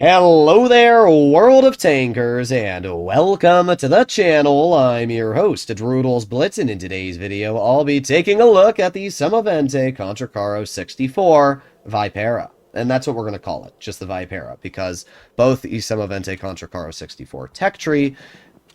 Hello there, World of Tankers, and welcome to the channel. I'm your host, World Blitz, and in today's video, I'll be taking a look at the SMV CC 64 Vipera. And that's what we're going to call it, just the Vipera, because both the SMV CC 64 tech tree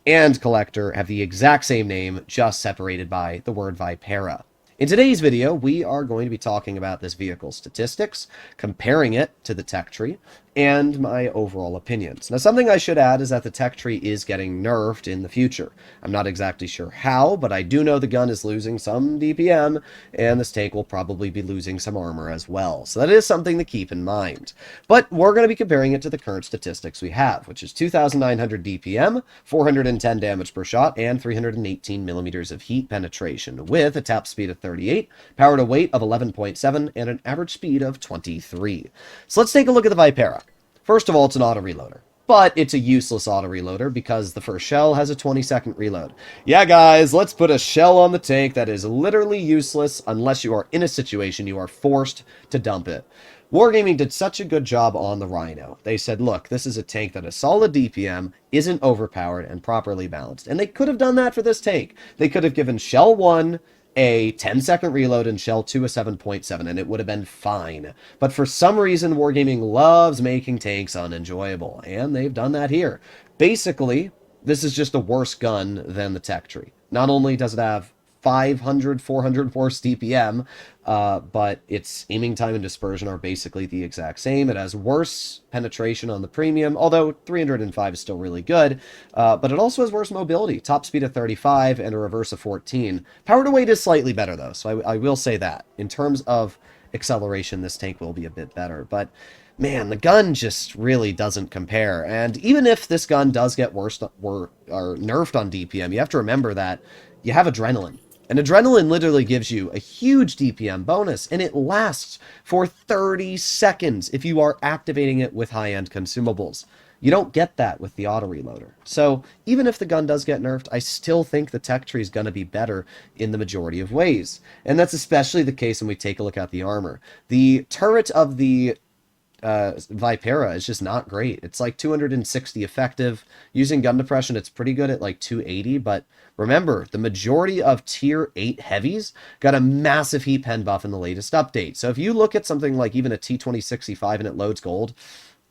and collector have the exact same name, just separated by the word Vipera. In today's video, we are going to be talking about this vehicle's statistics, comparing it to the tech tree, and my overall opinions. Now, something I should add is that the tech tree is getting nerfed in the future. I'm not exactly sure how, but I do know the gun is losing some DPM, and this tank will probably be losing some armor as well. So that is something to keep in mind. But we're going to be comparing it to the current statistics we have, which is 2,900 DPM, 410 damage per shot, and 318 millimeters of heat penetration, with a tap speed of 38, power to weight of 11.7, and an average speed of 23. So let's take a look at the Vipera. First of all, it's an auto reloader, but it's a useless auto reloader because the first shell has a 20-second reload. Yeah, guys, let's put a shell on the tank that is literally useless unless you are in a situation you are forced to dump it. Wargaming did such a good job on the Rhino. They said, look, this is a tank that has solid DPM, isn't overpowered, and properly balanced. And they could have done that for this tank. They could have given shell 1 a 10-second reload and shell 2 a 7.7, and it would have been fine. But for some reason, Wargaming loves making tanks unenjoyable, and they've done that here. Basically, this is just a worse gun than the tech tree. Not only does it have 500, 400 worse DPM, but its aiming time and dispersion are basically the exact same. It has worse penetration on the premium, although 305 is still really good, but it also has worse mobility, top speed of 35 and a reverse of 14. Power to weight is slightly better though, so I will say that. In terms of acceleration, this tank will be a bit better, but man, the gun just really doesn't compare. And even if this gun does get worse or nerfed on DPM, you have to remember that you have adrenaline. And adrenaline literally gives you a huge DPM bonus, and it lasts for 30 seconds if you are activating it with high-end consumables. You don't get that with the auto reloader. So even if the gun does get nerfed, I still think the tech tree is going to be better in the majority of ways. And that's especially the case when we take a look at the armor. The turret of the Vipera is just not great. It's like 260 effective. Using gun depression, it's pretty good at like 280, but remember, the majority of tier 8 heavies got a massive heat pen buff in the latest update. So if you look at something like even a T2065 and it loads gold,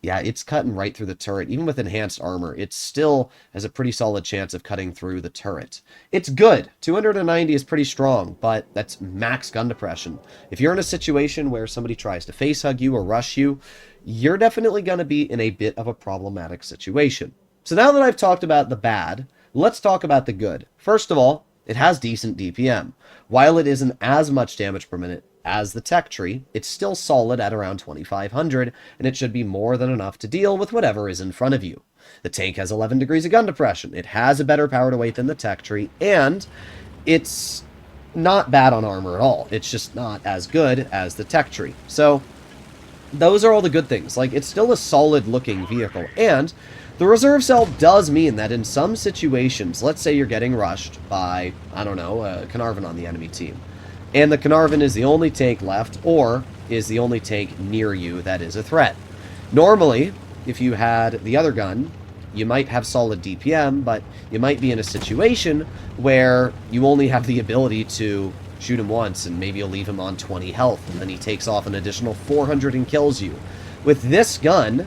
yeah, it's cutting right through the turret. Even with enhanced armor, it still has a pretty solid chance of cutting through the turret. It's good. 290 is pretty strong, but that's max gun depression. If you're in a situation where somebody tries to face hug you or rush you, you're definitely going to be in a bit of a problematic situation. So now that I've talked about the bad, let's talk about the good. First of all, it has decent DPM. While it isn't as much damage per minute as the tech tree, it's still solid at around 2,500, and it should be more than enough to deal with whatever is in front of you. The tank has 11 degrees of gun depression. It has a better power to weight than the tech tree, and it's not bad on armor at all. It's just not as good as the tech tree. So those are all the good things. Like, it's still a solid looking vehicle, and the reserve cell does mean that in some situations, let's say you're getting rushed by, I don't know, a Carnarvon on the enemy team, and the Carnarvon is the only tank left, or is the only tank near you that is a threat. Normally, if you had the other gun, you might have solid DPM, but you might be in a situation where you only have the ability to shoot him once, and maybe you'll leave him on 20 health, and then he takes off an additional 400 and kills you. With this gun,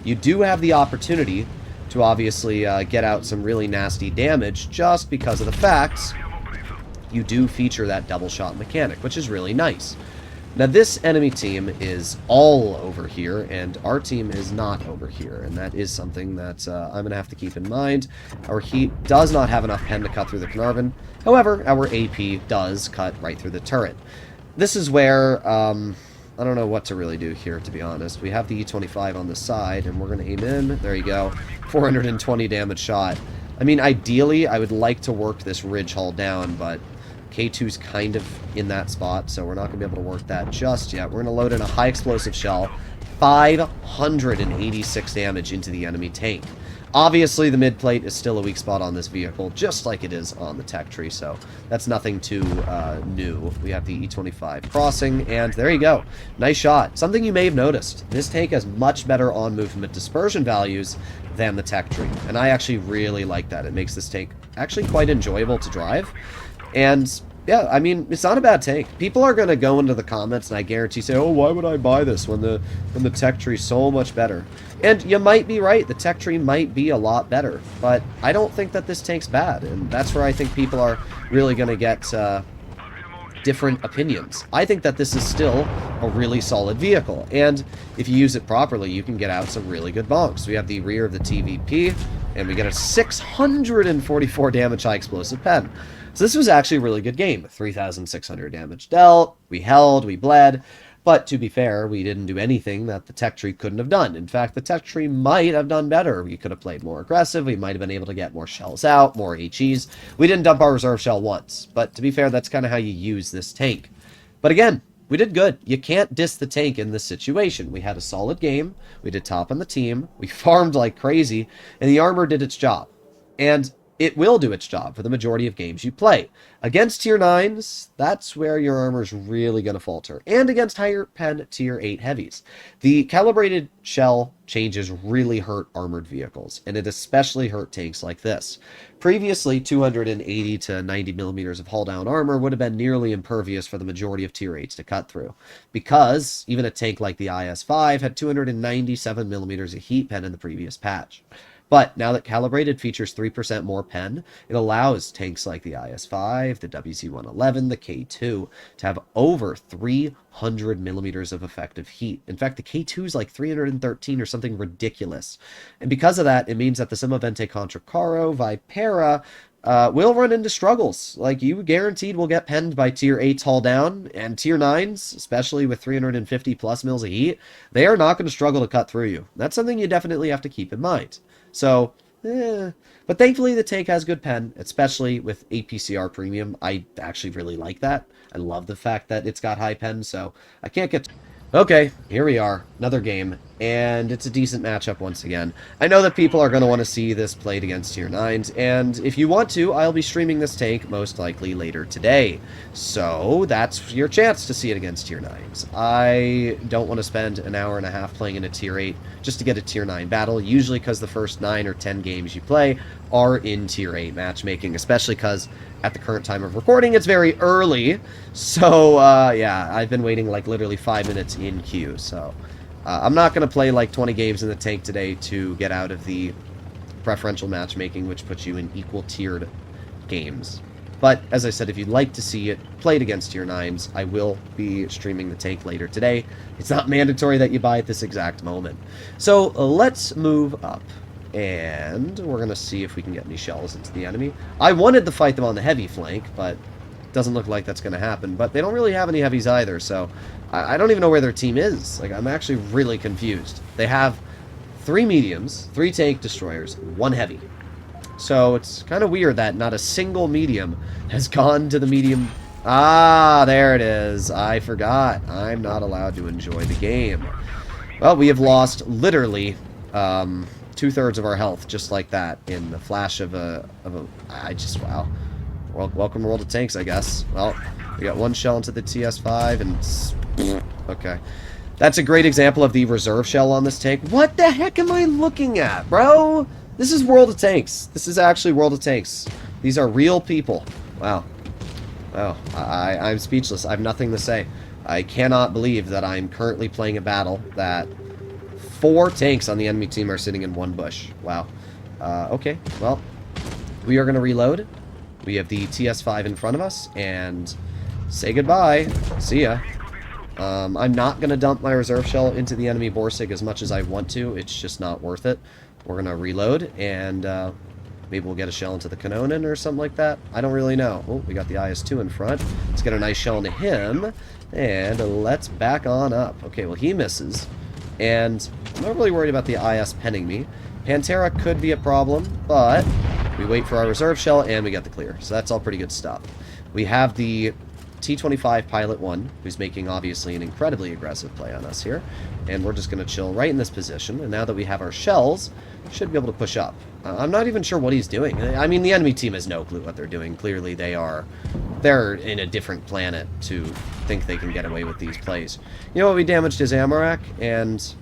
you do have the opportunity to obviously get out some really nasty damage just because of the fact you do feature that double shot mechanic, which is really nice. Now, this enemy team is all over here, and our team is not over here, and that is something that I'm going to have to keep in mind. Our heat does not have enough pen to cut through the Carnarvon. However, our AP does cut right through the turret. This is where, I don't know what to really do here, to be honest. We have the E25 on the side, and we're going to aim in. There you go. 420 damage shot. I mean, ideally, I would like to work this ridge hull down, but K2's kind of in that spot, so we're not going to be able to work that just yet. We're going to load in a high explosive shell, 586 damage into the enemy tank. Obviously, the mid plate is still a weak spot on this vehicle, just like it is on the tech tree, so that's nothing too new. We have the E25 crossing, and there you go. Nice shot. Something you may have noticed. This tank has much better on-movement dispersion values than the tech tree, and I actually really like that. It makes this tank actually quite enjoyable to drive, and yeah, I mean, it's not a bad tank. People are going to go into the comments, and I guarantee say, oh, why would I buy this when the tech tree is so much better? And you might be right. The tech tree might be a lot better, but I don't think that this tank's bad, and that's where I think people are really going to get different opinions. I think that this is still a really solid vehicle, and if you use it properly, you can get out some really good bonks. We have the rear of the TVP, and we get a 644 damage high explosive pen. So this was actually a really good game. 3,600 damage dealt, we held, we bled, but to be fair, we didn't do anything that the tech tree couldn't have done. In fact, the tech tree might have done better. We could have played more aggressive, we might have been able to get more shells out, more HEs. We didn't dump our reserve shell once, but to be fair, that's kind of how you use this tank. But again, we did good. You can't diss the tank in this situation. We had a solid game, we did top on the team, we farmed like crazy, and the armor did its job. And it will do its job for the majority of games you play. Against tier 9s, that's where your armor's really going to falter. And against higher pen tier 8 heavies. The calibrated shell changes really hurt armored vehicles, and it especially hurt tanks like this. Previously, 280 to 90 millimeters of hull-down armor would have been nearly impervious for the majority of tier 8s to cut through, because even a tank like the IS-5 had 297 millimeters of heat pen in the previous patch. But now that Calibrated features 3% more pen, it allows tanks like the IS-5, the WZ-111, the K2 to have over 300 millimeters of effective heat. In fact, the K2 is like 313 or something ridiculous. And because of that, it means that the SMV Contracaro Vipera will run into struggles. Like, you guaranteed will get penned by tier 8s hull down, and tier 9s, especially with 350 plus mils of heat, they are not going to struggle to cut through you. That's something you definitely have to keep in mind. So, but thankfully the tank has good pen, especially with APCR premium. I actually really like that. I love the fact that it's got high pen, so I can't get... Okay, here we are, another game, and it's a decent matchup once again. I know that people are going to want to see this played against tier 9s, and if you want to, I'll be streaming this tank most likely later today. So that's your chance to see it against tier 9s. I don't want to spend an hour and a half playing in a tier 8 just to get a tier 9 battle, usually because the first 9 or 10 games you play are in tier 8 matchmaking, especially because at the current time of recording, it's very early. So, yeah, I've been waiting like literally 5 minutes in queue. So, I'm not going to play like 20 games in the tank today to get out of the preferential matchmaking, which puts you in equal tiered games. But, as I said, if you'd like to see it played against tier 9s, I will be streaming the tank later today. It's not mandatory that you buy at this exact moment. So, let's move up. And we're going to see if we can get any shells into the enemy. I wanted to fight them on the heavy flank, but it doesn't look like that's going to happen. But they don't really have any heavies either, so I don't even know where their team is. Like, I'm actually really confused. They have 3 mediums, 3 tank destroyers, 1 heavy. So it's kind of weird that not a single medium has gone to the medium. Ah, there it is. I forgot. I'm not allowed to enjoy the game. Well, we have lost literally 2/3 of our health just like that in the flash of a wow. Well, welcome World of Tanks, I guess. Well, we got 1 shell into the TS5 and okay. That's a great example of the reserve shell on this tank. What the heck am I looking at, bro? This is World of Tanks. This is actually World of Tanks. These are real people. Wow. Wow. I'm speechless. I have nothing to say. I cannot believe that I'm currently playing a battle that 4 tanks on the enemy team are sitting in 1 bush. Wow. Okay. Well, we are going to reload. We have the TS5 in front of us, and say goodbye. See ya. I'm not going to dump my reserve shell into the enemy Borsig as much as I want to. It's just not worth it. We're going to reload, and maybe we'll get a shell into the Kanonen or something like that. I don't really know. Oh, we got the IS-2 in front. Let's get a nice shell into him, and let's back on up. Okay, well, he misses, and I'm not really worried about the IS penning me. Pantera could be a problem, but we wait for our reserve shell, and we get the clear. So that's all pretty good stuff. We have the T-25 Pilot 1, who's making, obviously, an incredibly aggressive play on us here. And we're just going to chill right in this position. And now that we have our shells, should be able to push up. I'm not even sure what he's doing. I mean, the enemy team has no clue what they're doing. Clearly, they're in a different planet to think they can get away with these plays. You know what? We damaged his ammo rack, and...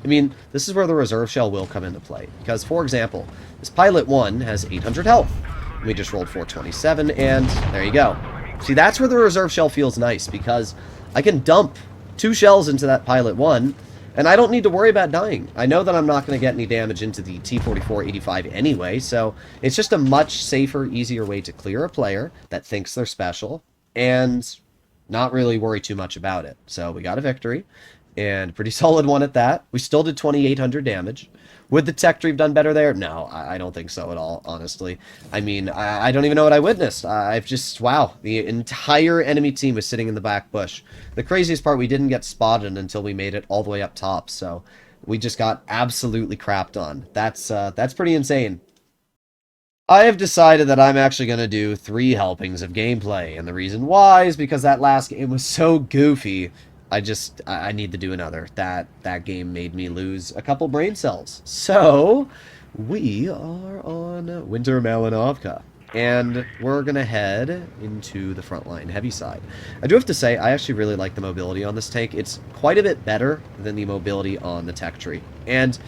I mean, this is where the reserve shell will come into play. Because, for example, this Pilot 1 has 800 health. We just rolled 427, and there you go. See, that's where the reserve shell feels nice, because I can dump 2 shells into that Pilot 1, and I don't need to worry about dying. I know that I'm not going to get any damage into the T-44-85 anyway, so it's just a much safer, easier way to clear a player that thinks they're special, and not really worry too much about it. So we got a victory, and a pretty solid one at that. We still did 2,800 damage. Would the tech tree have done better there? No, I don't think so at all, honestly. I mean, I don't even know what I witnessed. I've just, wow, the entire enemy team was sitting in the back bush. The craziest part, we didn't get spotted until we made it all the way up top, so we just got absolutely crapped on. That's pretty insane. I have decided that I'm actually going to do 3 helpings of gameplay, and the reason why is because that last game was so goofy. I need to do another. That game made me lose a couple brain cells. So, we are on Winter Malinovka. And we're going to head into the frontline heavy side. I do have to say, I actually really like the mobility on this tank. It's quite a bit better than the mobility on the tech tree. And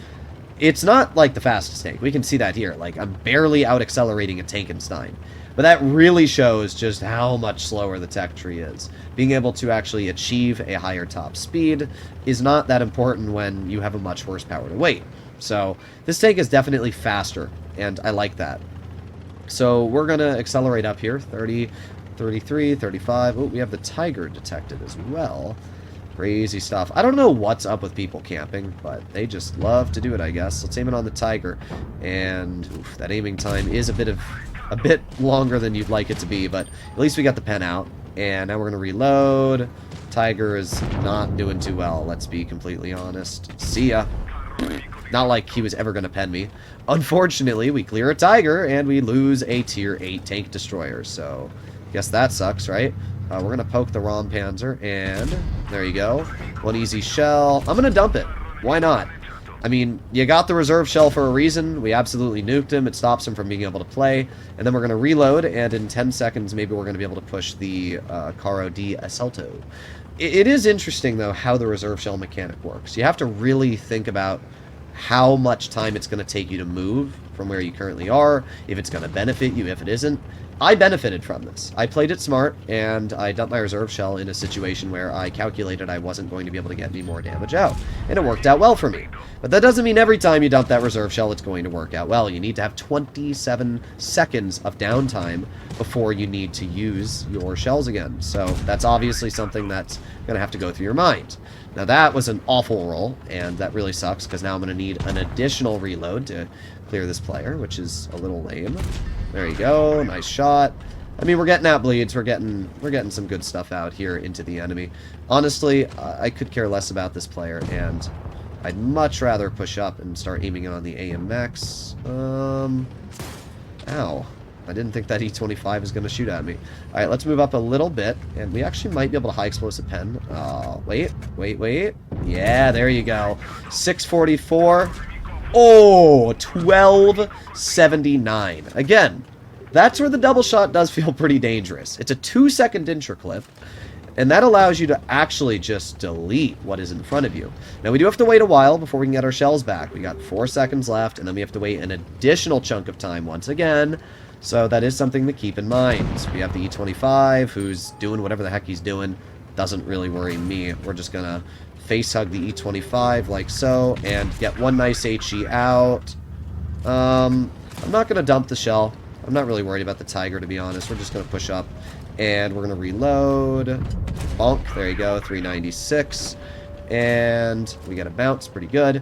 it's not like the fastest tank. We can see that here. Like, I'm barely out-accelerating a Tankenstein. But that really shows just how much slower the tech tree is. Being able to actually achieve a higher top speed is not that important when you have a much worse power to weight. So this tank is definitely faster, and I like that. So we're going to accelerate up here. 30, 33, 35. Oh, we have the Tiger detected as well. Crazy stuff. I don't know what's up with people camping, but they just love to do it, I guess. Let's aim it on the Tiger. And oof, that aiming time is a bit longer than you'd like it to be, but at least we got the pen out. And now we're going to reload. Tiger is not doing too well, let's be completely honest. See ya. Not like he was ever going to pen me. Unfortunately, we clear a Tiger, and we lose a Tier 8 tank destroyer, so guess that sucks, right? We're going to poke the ROM Panzer, and there you go. One easy shell. I'm going to dump it. Why not? I mean, you got the reserve shell for a reason. We absolutely nuked him. It stops him from being able to play. And then we're going to reload, and in 10 seconds, maybe we're going to be able to push the Caro di Assalto. It is interesting, though, how the reserve shell mechanic works. You have to really think about how much time it's going to take you to move from where you currently are, if it's going to benefit you, if it isn't. I benefited from this. I played it smart, and I dumped my reserve shell in a situation where I calculated I wasn't going to be able to get any more damage out. And it worked out well for me. But that doesn't mean every time you dump that reserve shell it's going to work out well. You need to have 27 seconds of downtime before you need to use your shells again. So that's obviously something that's going to have to go through your mind. Now that was an awful roll, and that really sucks, because now I'm going to need an additional reload to clear this player, which is a little lame. There you go, nice shot. I mean, we're getting out bleeds, we're getting some good stuff out here into the enemy. Honestly, I could care less about this player, and I'd much rather push up and start aiming on the AMX. Ow. I didn't think that E25 is going to shoot at me. Alright, let's move up a little bit, and we actually might be able to high explosive pen. Wait. Yeah, there you go. 644. Oh, 1279. Again, that's where the double shot does feel pretty dangerous. It's a 2-second intraclip, and that allows you to actually just delete what is in front of you. Now, we do have to wait a while before we can get our shells back. We got 4 seconds left, and then we have to wait an additional chunk of time once again. So that is something to keep in mind. We have the E25, who's doing whatever the heck he's doing. Doesn't really worry me. We're just going to face hug the E25 like so, and get one nice HE out. I'm not going to dump the shell. I'm not really worried about the Tiger, to be honest. We're just going to push up, and we're going to reload. Bonk. There you go. 396. And we got a bounce. Pretty good.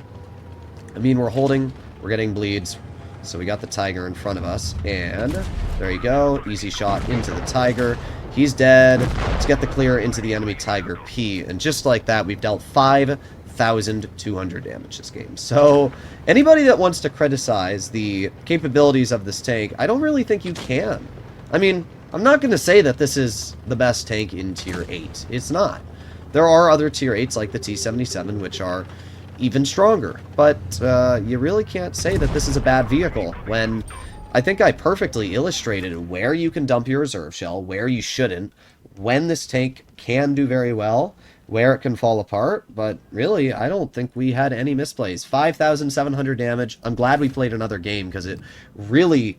I mean, we're holding. We're getting bleeds. So we got the Tiger in front of us, and there you go. Easy shot into the Tiger. He's dead. Let's get the clear into the enemy Tiger P. And just like that, we've dealt 5,200 damage this game. So anybody that wants to criticize the capabilities of this tank, I don't really think you can. I mean, I'm not going to say that this is the best tank in Tier 8. It's not. There are other Tier 8s like the T-77, which are even stronger. But you really can't say that this is a bad vehicle when I think I perfectly illustrated where you can dump your reserve shell, where you shouldn't, when this tank can do very well, where it can fall apart. But really, I don't think we had any misplays. 5,700 damage. I'm glad we played another game because it really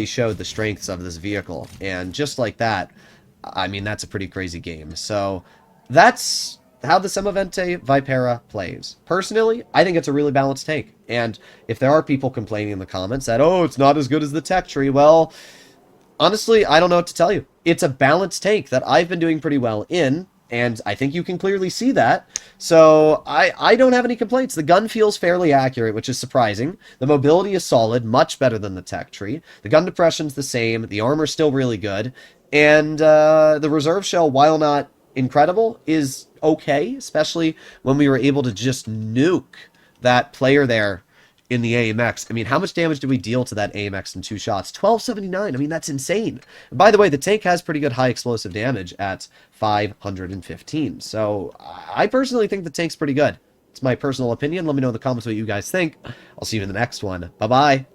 showed the strengths of this vehicle. And just like that, I mean, that's a pretty crazy game. So that's how the Semovente Vipera plays. Personally, I think it's a really balanced tank. And if there are people complaining in the comments that, oh, it's not as good as the tech tree, well, honestly, I don't know what to tell you. It's a balanced tank that I've been doing pretty well in, and I think you can clearly see that. So I don't have any complaints. The gun feels fairly accurate, which is surprising. The mobility is solid, much better than the tech tree. The gun depression's the same. The armor's still really good. And the reserve shell, while not incredible, is okay, especially when we were able to just nuke that player there in the AMX. I mean, how much damage did we deal to that AMX in 2 shots? 1279. I mean, that's insane. And by the way, the tank has pretty good high explosive damage at 515. So I personally think the tank's pretty good. It's my personal opinion. Let me know in the comments what you guys think. I'll see you in the next one. Bye-bye.